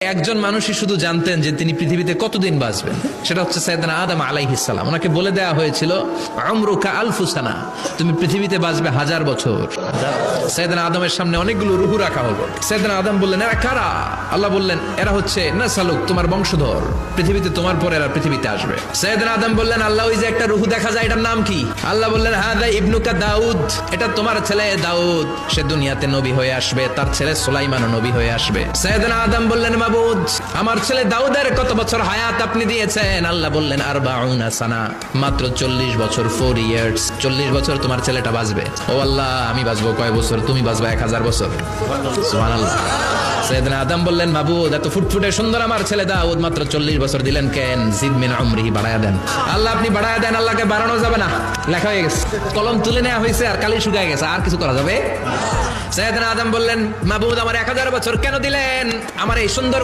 একজন মানুষই শুধু জানতেন যে তিনি পৃথিবীতে কতদিন বাঁচবেন, সেটা হচ্ছে সাইয়েদনা আদম আলাইহিস সালাম। ওনাকে বলে দেওয়া হয়েছিল উমরুকা আলফু সানা, তুমি পৃথিবীতে বাঁচবে 1000 বছর। সাইয়েদনা আদমের সামনে অনেকগুলো রূহ রাখা হলো। সাইয়েদনা আদম বললেন, এরা কারা? আল্লাহ বললেন, এরা হচ্ছে নাসালুক, তোমার বংশধর, পৃথিবীতে তোমার পরে এরা পৃথিবীতে আসবে। সাইয়েদনা আদম বললেন, আল্লাহ ওই যে একটা রূহ দেখা যায়, এটার নাম কি? আল্লাহ বললেন, হাদা ইবনুকা দাউদ, এটা তোমার ছেলে দাউদ, সে দুনিয়াতে নবী হয়ে আসবে, তার ছেলে সুলাইমানও নবী হয়ে আসবে। সাইয়েদনা আদম বললেন, মাবুদ, আমার ছেলে দাউদের কত বছর হায়াত আপনি দিয়েছেন? আল্লাহ বললেন, 40 সানা, মাত্র 40 বছর, 4 ইয়ার্স, 40 বছর তোমার ছেলেটা বাঁচবে। ও আল্লাহ, আমি বাঁচবো কয় বছর? তুমি বাঁচবা 1000 বছর। সুবহানাল্লাহ। সাইয়েদনা আদম বললেন, মাবুদ, এত ফুটফুটে সুন্দর আমার ছেলে দাউদ, মাত্র 40 বছর দিলেন কেন? জিদ মিন উমরিহি, বাড়ায়া দেন। আল্লাহ, আপনি বাড়ায়া দেন। আল্লাহকে বাড়ানো যাবে না, লেখা হয়ে গেছে, কলম তুলে নেওয়া হয়েছে, আর কালি শুকায় গেছে, আর কিছু করা যাবে? সাইয়েদনা আদম বললেন, মাবুদ, আমার 1000 বছর কেন দিলেন? আমার এই সুন্দর